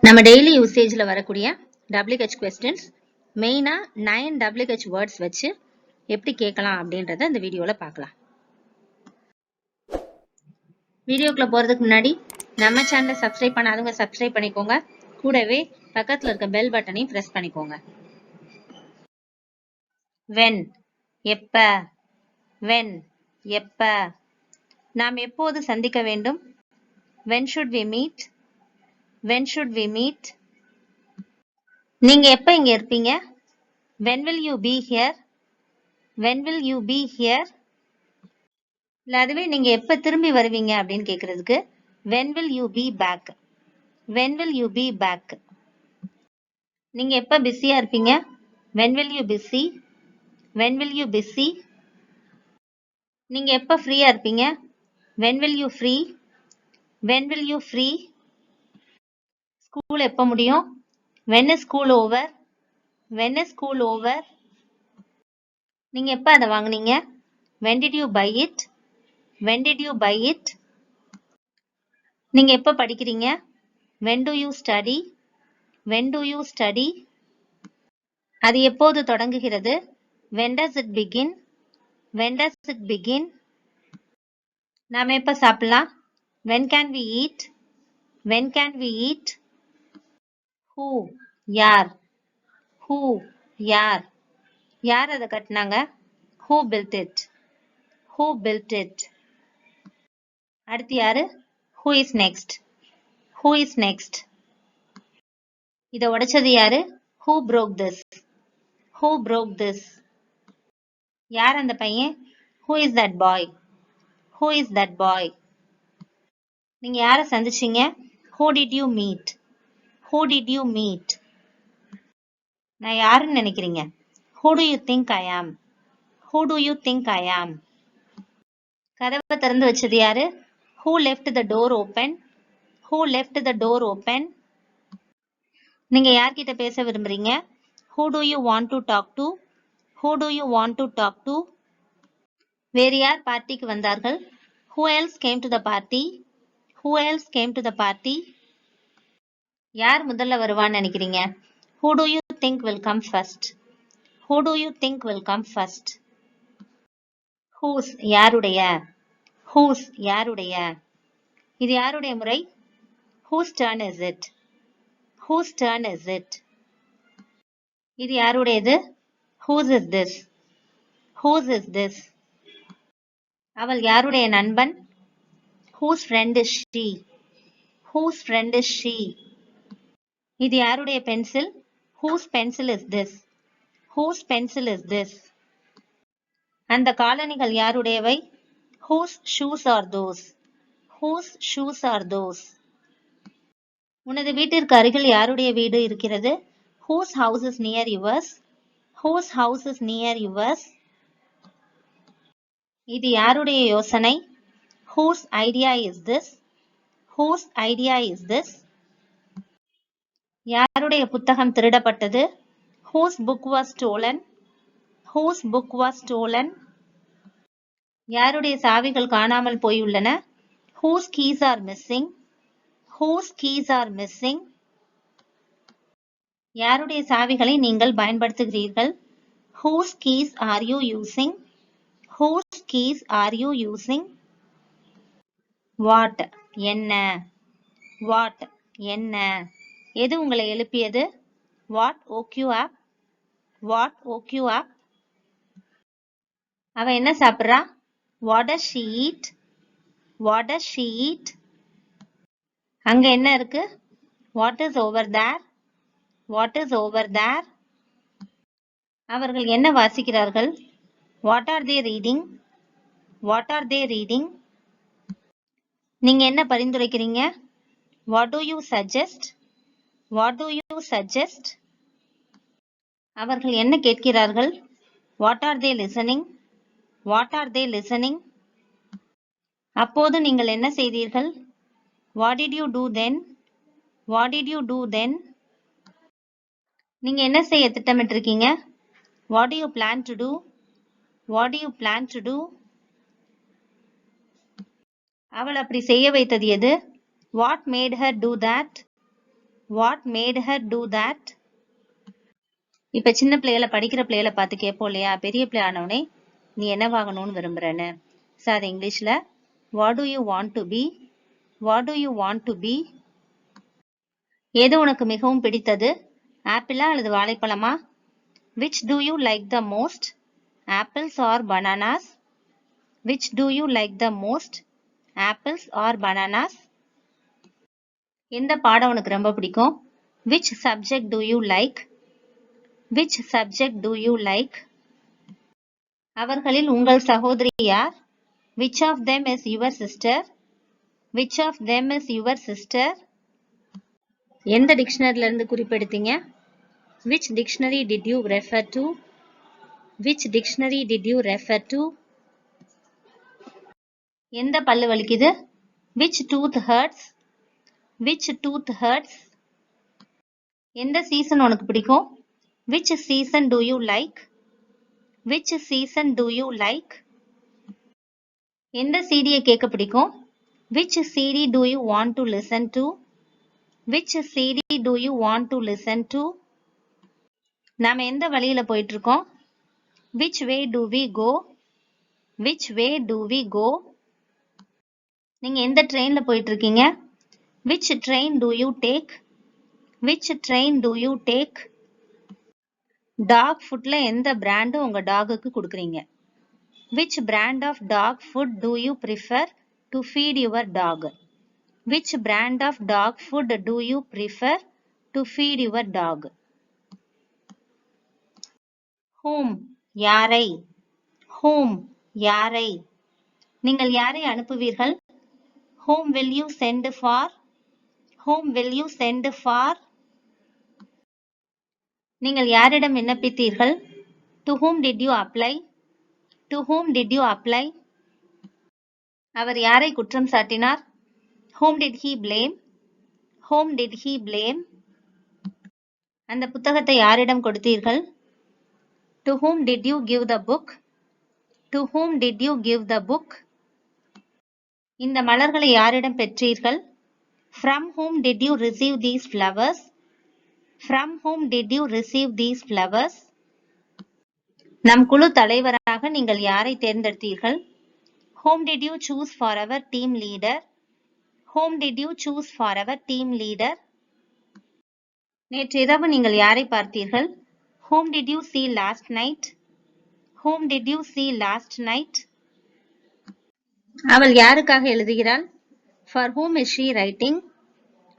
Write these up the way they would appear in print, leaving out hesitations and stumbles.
நம்ம டெய்லி யூசேஜ்ல வரக்கூடிய WH questions மெயினா 9 WH வேர்ட்ஸ் வச்சு எப்படி கேட்கலாம் அப்படின்றத இந்த வீடியோல பார்க்கலாம். வீடியோக்குள்ள போறதுக்கு முன்னாடி நம்ம சேனலை சப்ஸ்கிரைப் பண்ணாதவங்க சப்ஸ்கிரைப் பண்ணிக்கோங்க. கூடவே பக்கத்துல இருக்க பெல் பட்டனையும் பிரஸ் பண்ணிக்கோங்க. when எப்ப, when எப்ப, நாம் எப்போது சந்திக்க வேண்டும், when should we meet, when should we meet, நீங்க எப்ப இங்க இருப்பீங்க, when will you be here, when will you be here, இல்ல அதுவே நீங்க எப்ப திரும்பி வருவீங்க அப்படின்னு கேக்குறதுக்கு when will you be back, when will you be back, நீங்க எப்ப பிஸியா இருப்பீங்க, when will you busy, when will you busy, நீங்க எப்ப ஃப்ரீயா இருப்பீங்க, when will you free, when will you free, school எப்ப முடியும், when is school over, when is school over, நீங்க எப்ப அதை வாங்குனீங்க, when did you buy it, when did you buy it, நீங்க எப்ப படிக்கிறீங்க, when do you study, when do you study, அது எப்போது தொடங்குகிறது, when does it begin, when does it begin, நாம எப்ப சாப்பிடலாம், when can we eat, when can we eat, who யார், who யார், யார் அதை கட்டினாங்க, who built it, who built it, அடுத்து யாரு, who is next, who is next, இதை உடைச்சது யாரு, who broke this, who broke this, யார் அந்த பையன், who is that boy, who is that boy, நீங்க யாரை சந்திச்சீங்க, who did you meet, who did you meet, நான் யாருன்னு நினைக்கிறீங்க, who do you think I am, who do you think I am, கதவை திறந்து வச்சது யாரு, who left the door open, who left the door open, நீங்க யார்கிட்ட பேச விரும்புறீங்க, who do you want to talk to, who do you want to talk to, வேறு யார் பார்ட்டிக்கு வந்தார்கள், who else came to the party, who else came to the party, யார் முதல்ல வருவான்னு நினைக்கிறீங்க, who do you think will come first, who do you think will come first, whose யாருடைய, whose யாருடைய, இது யாருடைய முறை, whose turn is it, whose turn is it, இது யாருடையது, whose is this, whose is this, அவள் யாருடைய நண்பன், whose friend is she, whose friend is she, இது யாருடைய pencil, whose pencil is this, whose pencil is this, அந்த காலணிகள் யாருடையவை, whose shoes are those, whose shoes are those, உனது வீட்டிற்கு அருகில் யாருடைய வீடு இருக்கிறது, whose house is near yours, whose house is near yours, இது யாருடைய யோசனை, whose idea is this, whose idea is this, யாருடைய புத்தகம் திருடப்பட்டது, whose book was stolen, whose book was stolen, யாருடைய சாவிகள் காணாமல் போயுள்ளன, whose keys are missing, whose keys are missing, யாருடைய சாவிகளை நீங்கள் பயன்படுத்துகிறீர்கள், whose keys are you using, whose keys are you using, what என்ன, what என்ன, எது உங்களை எழுப்பியது, what woke you up, what woke you up, அவ என்ன சாப்பிடுறா, what does she eat, what does she eat, அங்க என்ன இருக்கு, what is over there, what is over there, அவர்கள் என்ன வாசிக்கிறார்கள், what are they reading, what are they reading, நீங்க என்ன பரிந்துரைக்கிறீங்க, what do you suggest, what do you suggest, அவர்கள் என்ன கேட்கிறார்கள், what are they listening, what are they listening, அப்போது நீங்கள் என்ன செய்தீர்கள், what did you do then, what did you do then, நீங்க என்ன செய்ய திட்டமிட்டிருக்கீங்க, what do you plan to do, what do you plan to do, அவள் அப்படி செய்ய வைத்தது எது, what made her do that, What made her do that? இப்ப சின்ன பிள்ளைகளை படிக்கிற பிள்ளைகளை பார்த்து கேட்போம் இல்லையா, பெரிய பிள்ளை ஆனவனே நீ என்னவாகணும்னு விரும்புறேன்னு. ஸோ அது இங்கிலீஷ்ல what do you want to be? What do you want to be? எது உனக்கு மிகவும் பிடித்தது? ஆப்பிளா அல்லது வாழைப்பழமா? Which do you like the most? Apples or bananas? Which do you like the most? Apples or bananas? எந்த பாடம் உனக்கு ரொம்ப பிடிக்கும்? Which subject do you like? Which subject do you like? அவர்களில் உங்கள் சகோதரி யார்? Which of them is your sister? Which of them is your sister? எந்த டிக்ஷனரியில இருந்து குறிப்பெடுத்தீங்க? Which dictionary did you refer to? Which dictionary did you refer to? எந்த பல்லு வலிக்குது? Which tooth hurts? Which tooth hurts? எந்த சீசன் உனக்கு பிடிக்கும்? Which season do you like? Which season do you like? எந்த சீடியை கேட்க பிடிக்கும்? Which CD do you want to listen to? Which CD do you want to listen to? நாம எந்த வழியில போயிட்டு இருக்கோம்? Which way do we go? Which way do we go? நீங்க எந்த ட்ரெயின்ல போயிட்டு இருக்கீங்க? Which train do you take? Which train do you take? Dog ஃபுட்ல எந்த பிராண்ட் உங்க டாகுக்கு கொடுக்குறீங்க? Which brand of dog food do you prefer to feed your dog? Which brand of dog food do you prefer to feed your dog? Whom யாரை? Whom யாரை? நீங்கள் யாரை அனுப்புவீர்கள்? Whom will you send for? Whom will you send for? நீங்கள் யாரிடம் விண்ணப்பித்தீர்கள்? To whom did you apply? To whom did you apply? அவர் யாரை குற்றம் சாட்டினார்? Whom did he blame? Whom did he blame? அந்த புத்தகத்தை யாரிடம் கொடுத்தீர்கள்? To whom did you give the book? To whom did you give the book? இந்த மலர்களை யாரிடம் பெற்றீர்கள்? From whom did you receive these flowers? From whom did you receive these flowers? நம் குழு தலைவராக நீங்கள் யாரை தேர்ந்தெடுத்தீர்கள்? Whom did you choose for our team leader? Whom did you choose for our team leader? நேற்று இரவு நீங்கள் யாரை பார்த்தீர்கள்? Whom did you see last night? Whom did you see last night? அவள் யாருக்காக எழுதுகிறாள்? For whom is she writing?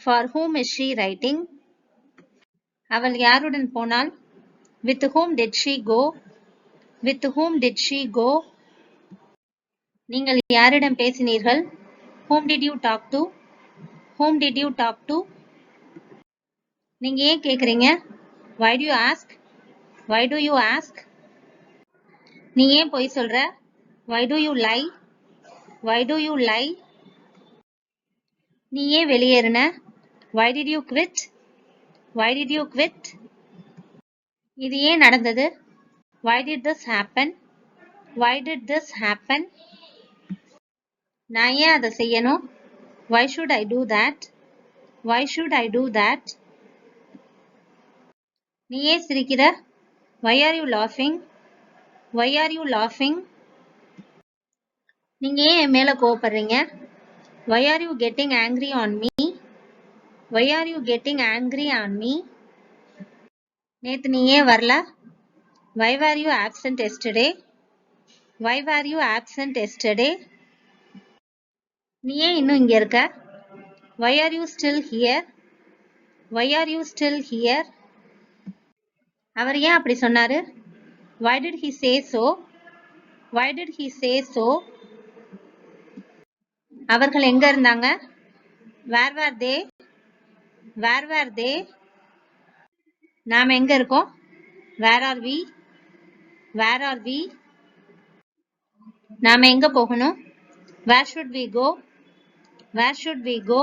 For whom is she writing? அவள் யாருடன் போனாள்? With whom did she go? With whom did she go? நீங்கள் யாரிடம் பேசினீர்கள்? Whom did you talk to? Whom did you talk to? நீங்க ஏன் கேக்குறீங்க? Why do you ask? Why do you ask? நீ ஏன் பொய் சொல்ற? Why do you lie? Why do you lie? நீ ஏன் வெளியேறின? Why did you quit? Why did you quit? இது ஏன் நடந்தது? Why did this happen? Why did this happen? நான் ஏன் அதை செய்யணும்? Why should I do that? Why should I do that? நீ ஏன் சிரிக்கிற? Why are you laughing? Why are you laughing? நீங்க ஏன் என் மேல கோவப்படுறீங்க? Why are you getting angry on me? Why are you getting angry on me? நேத்து நீ ஏன் வரல? Why were you absent yesterday? Why were you absent yesterday? நீ ஏன் இன்னும் இங்க இருக்க? Why are you still here? Why are you still here? அவர் ஏன் அப்படி சொன்னாரு? Why did he say so? Why did he say so? அவர்கள் எங்க இருந்தாங்க? Where were they? Where were they? நாம எங்க இருக்கோம்? Where are we? Where are we? நாம எங்க போகணும்? Where should we go? Where should we go?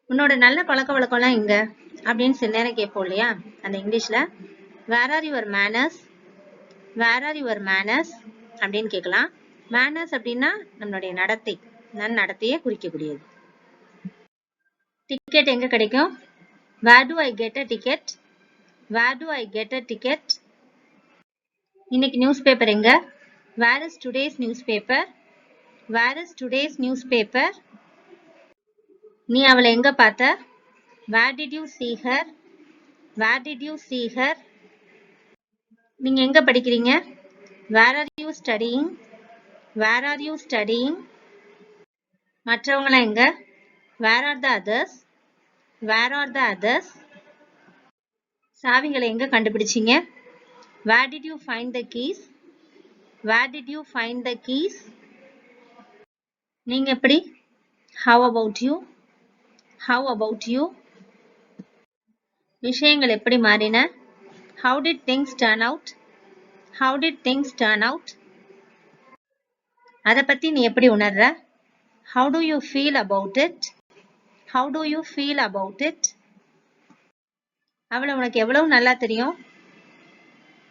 உன்னோட நல்ல பழக்க வழக்கம்லாம் எங்க அப்படின்னு சில நேரம் கேட்போம் இல்லையா, அந்த இங்கிலீஷ்ல Where are your manners? Where are your manners? அப்படின்னு கேட்கலாம். Manners அப்படின்னா நம்மளுடைய நடத்தை, நன்னடத்தையை குறிக்கக்கூடியது. டிக்கெட் எங்க கிடைக்கும்? Where do I get a ticket? Where do I get a ticket? இன்னைக்கு நியூஸ் பேப்பர் எங்க? Where is today's newspaper? Where is today's newspaper? நீ அவளை எங்க பார்த்த? Where did you see her? Where did you see her? நீங்க எங்க படிக்கிறீங்க? Where are you studying? Where are you studying? மற்றவங்களாம் எங்க? Where are the others? Where are the others? சாவிகளை எங்க கண்டுபிடிச்சீங்க? Where did you find the keys? Where did you find the keys? நீங்க எப்படி? How about you? How about you? விஷயங்கள் எப்படி மாறின? How did things turn out? How did things turn out? அத பத்தி நீ எப்படி உணர்ற? How do you feel about it? How do you feel about it? அவளை உனக்கு எவ்வளவு நல்லா தெரியும்?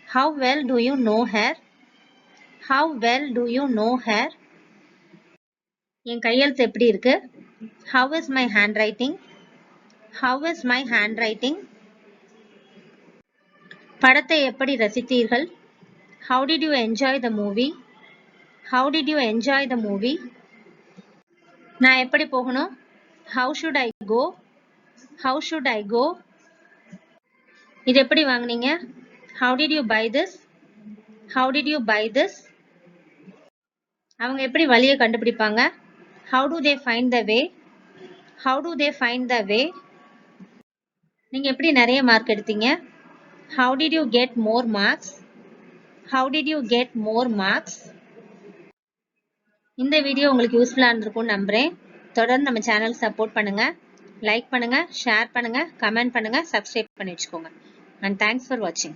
How well do you know her? How well do you know her? என் கையெழுத்து எப்படி இருக்கு? How is my handwriting? How is my handwriting? படத்தை எப்படி ரசித்தீர்கள்? How did you enjoy the movie? How did you enjoy the movie? நான் எப்படி போகணும்? How should I go? How should I go? இது எப்படி வாங்குனீங்க? How did you buy this? How did you buy this? அவங்க எப்படி வழியை கண்டுபிடிப்பாங்க? How do they find the way? How do they find the way? நீங்க எப்படி நிறைய மார்க் எடுத்தீங்க? How did you get more marks? How did you get more marks? இந்த video உங்களுக்கு யூஸ்ஃபுல்லா இருந்திருக்கும்னு நம்புறேன். தொடர்ந்து நம்ம சேனல் சப்போர்ட் பண்ணுங்க. லைக் பண்ணுங்க, ஷேர் பண்ணுங்க, கமெண்ட் பண்ணுங்க, சப்ஸ்கிரைப் பண்ணி வச்சுக்கோங்க. And thanks for watching.